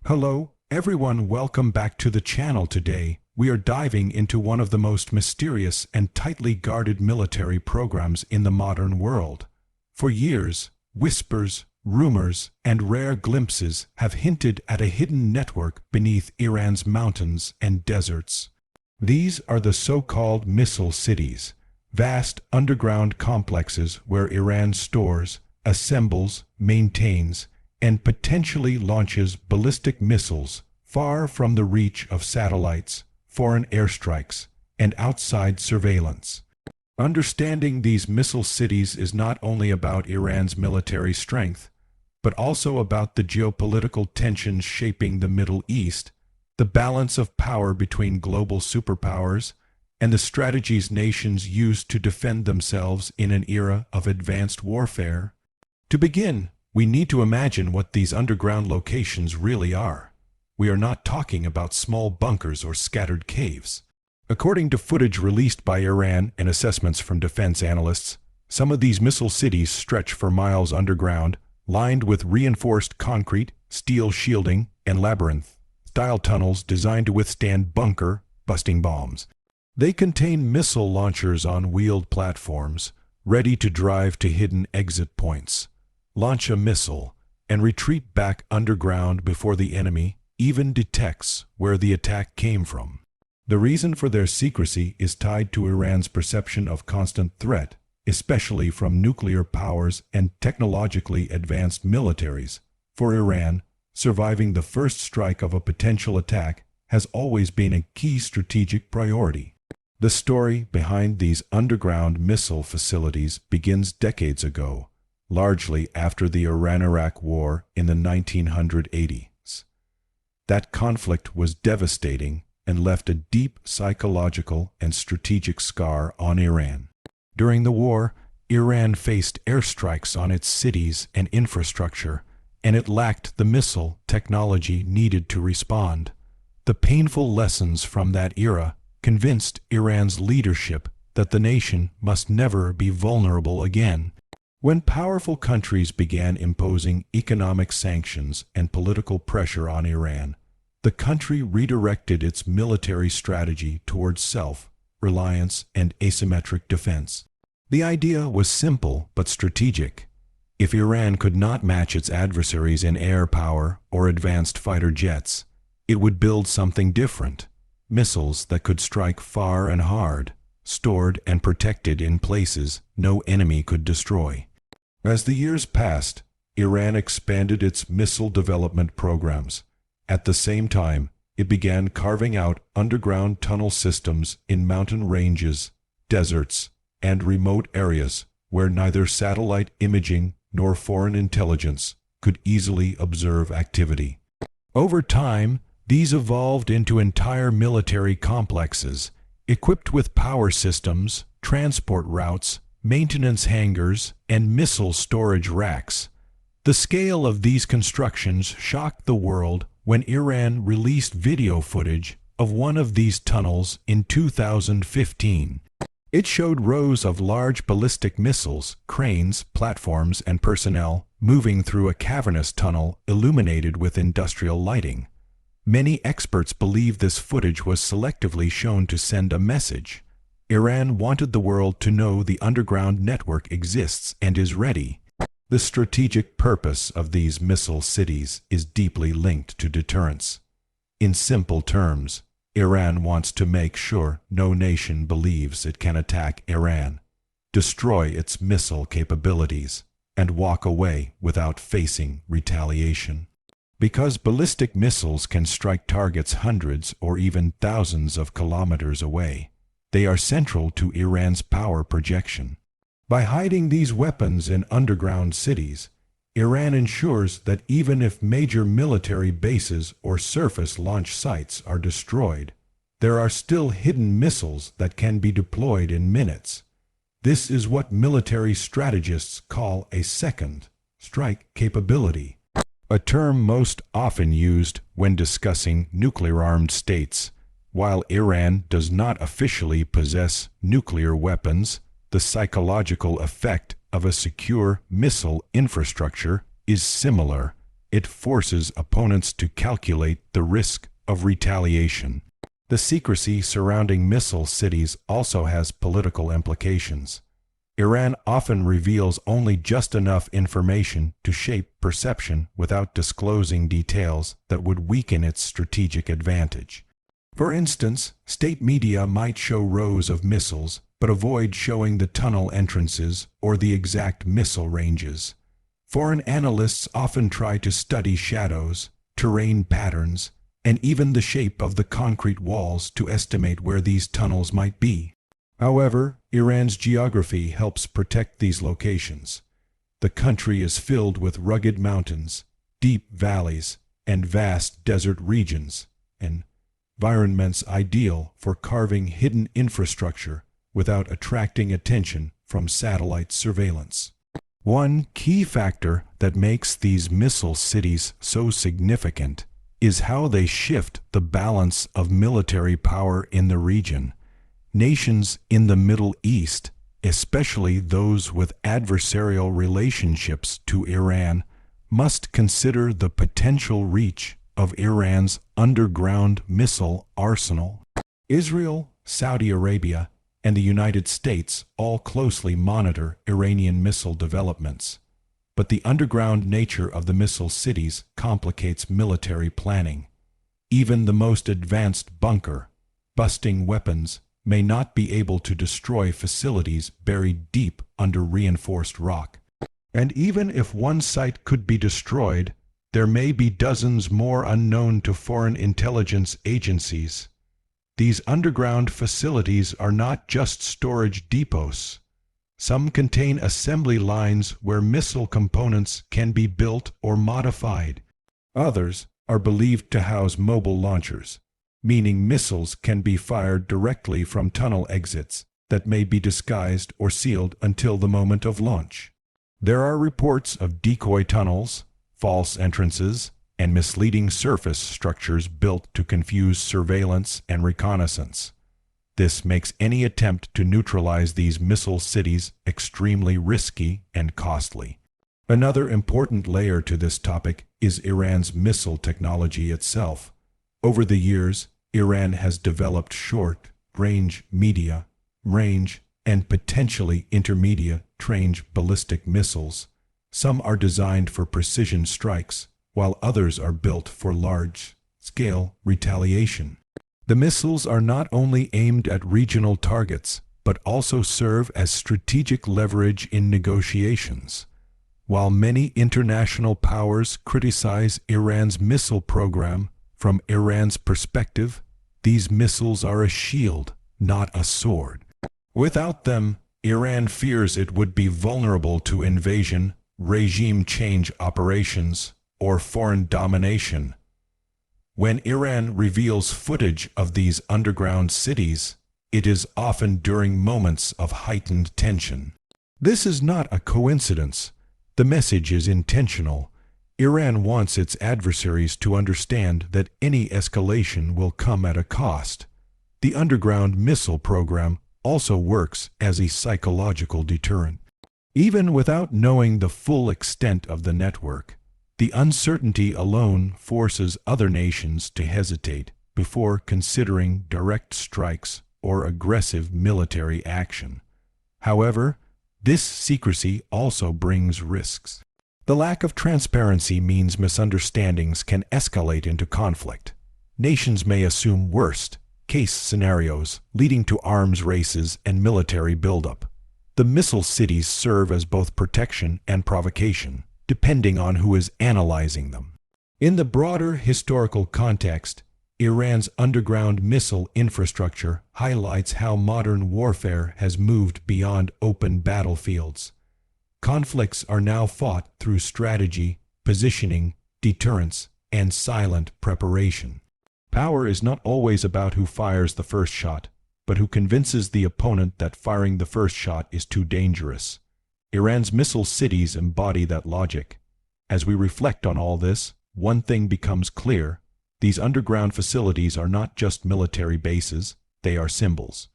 Hello, everyone. Welcome back to the channel. Today, we are diving into one of the most mysterious and tightly guarded military programs in the modern world. For years, whispers, rumors, and rare glimpses have hinted at a hidden network beneath Iran's mountains and deserts. These are the so-called missile cities, vast underground complexes where Iran stores, assembles, maintains, and potentially launches ballistic missiles far from the reach of satellites, foreign airstrikes, and outside surveillance. Understanding these missile cities is not only about Iran's military strength, but also about the geopolitical tensions shaping the Middle East, the balance of power between global superpowers, and the strategies nations use to defend themselves in an era of advanced warfare. To begin, we need to imagine what these underground locations really are. We are not talking about small bunkers or scattered caves. According to footage released by Iran and assessments from defense analysts, some of these missile cities stretch for miles underground, lined with reinforced concrete, steel shielding, and labyrinth-style tunnels designed to withstand bunker-busting bombs. They contain missile launchers on wheeled platforms, ready to drive to hidden exit points, launch a missile, and retreat back underground before the enemy even detects where the attack came from. The reason for their secrecy is tied to Iran's perception of constant threat, especially from nuclear powers and technologically advanced militaries. For Iran, surviving the first strike of a potential attack has always been a key strategic priority. The story behind these underground missile facilities begins decades ago, largely after the Iran-Iraq War in the 1980s. That conflict was devastating and left a deep psychological and strategic scar on Iran. During the war, Iran faced airstrikes on its cities and infrastructure, and it lacked the missile technology needed to respond. The painful lessons from that era convinced Iran's leadership that the nation must never be vulnerable again. When powerful countries began imposing economic sanctions and political pressure on Iran, the country redirected its military strategy towards self-reliance and asymmetric defense. The idea was simple but strategic. If Iran could not match its adversaries in air power or advanced fighter jets, it would build something different: missiles that could strike far and hard, stored and protected in places no enemy could destroy. As the years passed, Iran expanded its missile development programs. At the same time, it began carving out underground tunnel systems in mountain ranges, deserts, and remote areas where neither satellite imaging nor foreign intelligence could easily observe activity. Over time, these evolved into entire military complexes, equipped with power systems, transport routes, maintenance hangars, and missile storage racks. The scale of these constructions shocked the world when Iran released video footage of one of these tunnels in 2015. It showed rows of large ballistic missiles, cranes, platforms, and personnel moving through a cavernous tunnel illuminated with industrial lighting. Many experts believe this footage was selectively shown to send a message. Iran wanted the world to know the underground network exists and is ready. The strategic purpose of these missile cities is deeply linked to deterrence. In simple terms, Iran wants to make sure no nation believes it can attack Iran, destroy its missile capabilities, and walk away without facing retaliation. Because ballistic missiles can strike targets hundreds or even thousands of kilometers away, they are central to Iran's power projection. By hiding these weapons in underground cities, Iran ensures that even if major military bases or surface launch sites are destroyed, there are still hidden missiles that can be deployed in minutes. This is what military strategists call a second strike capability, a term most often used when discussing nuclear-armed states. While Iran does not officially possess nuclear weapons, the psychological effect of a secure missile infrastructure is similar. it forces opponents to calculate the risk of retaliation. The secrecy surrounding missile cities also has political implications. Iran often reveals only just enough information to shape perception without disclosing details that would weaken its strategic advantage. For instance, state media might show rows of missiles, but avoid showing the tunnel entrances or the exact missile ranges. Foreign analysts often try to study shadows, terrain patterns, and even the shape of the concrete walls to estimate where these tunnels might be. However, Iran's geography helps protect these locations. The country is filled with rugged mountains, deep valleys, and vast desert regions, environments ideal for carving hidden infrastructure without attracting attention from satellite surveillance. One key factor that makes these missile cities so significant is how they shift the balance of military power in the region. Nations in the Middle East, especially those with adversarial relationships to Iran, must consider the potential reach of Iran's underground missile arsenal. Israel, Saudi Arabia, and the United States all closely monitor Iranian missile developments. But the underground nature of the missile cities complicates military planning. Even the most advanced bunker-busting weapons may not be able to destroy facilities buried deep under reinforced rock. And even if one site could be destroyed, there may be dozens more unknown to foreign intelligence agencies. These underground facilities are not just storage depots. Some contain assembly lines where missile components can be built or modified. Others are believed to house mobile launchers, meaning missiles can be fired directly from tunnel exits that may be disguised or sealed until the moment of launch. There are reports of decoy tunnels, false entrances, and misleading surface structures built to confuse surveillance and reconnaissance. This makes any attempt to neutralize these missile cities extremely risky and costly. Another important layer to this topic is Iran's missile technology itself. Over the years, Iran has developed short-range, medium-range, and potentially intermediate-range ballistic missiles. Some are designed for precision strikes, while others are built for large-scale retaliation. The missiles are not only aimed at regional targets, but also serve as strategic leverage in negotiations. While many international powers criticize Iran's missile program, from Iran's perspective, these missiles are a shield, not a sword. Without them, Iran fears it would be vulnerable to invasion, regime change operations, or foreign domination. When Iran reveals footage of these underground cities, it is often during moments of heightened tension. This is not a coincidence. The message is intentional. Iran wants its adversaries to understand that any escalation will come at a cost. The underground missile program also works as a psychological deterrent. Even without knowing the full extent of the network, the uncertainty alone forces other nations to hesitate before considering direct strikes or aggressive military action. However, this secrecy also brings risks. The lack of transparency means misunderstandings can escalate into conflict. Nations may assume worst-case scenarios, leading to arms races and military buildup. The missile cities serve as both protection and provocation, depending on who is analyzing them. In the broader historical context, Iran's underground missile infrastructure highlights how modern warfare has moved beyond open battlefields. Conflicts are now fought through strategy, positioning, deterrence, and silent preparation. Power is not always about who fires the first shot, but who convinces the opponent that firing the first shot is too dangerous. Iran's missile cities embody that logic. As we reflect on all this, one thing becomes clear. These underground facilities are not just military bases, they are symbols.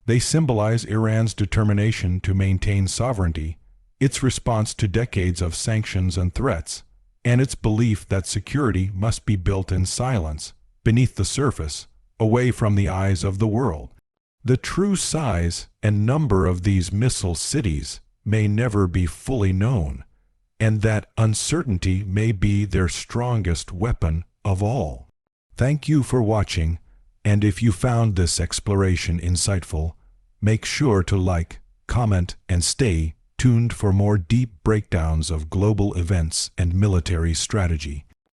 They symbolize Iran's determination to maintain sovereignty, its response to decades of sanctions and threats, and its belief that security must be built in silence, beneath the surface, away from the eyes of the world. The true size and number of these missile cities may never be fully known, and that uncertainty may be their strongest weapon of all. Thank you for watching, and if you found this exploration insightful, make sure to like, comment, and stay tuned for more deep breakdowns of global events and military strategy.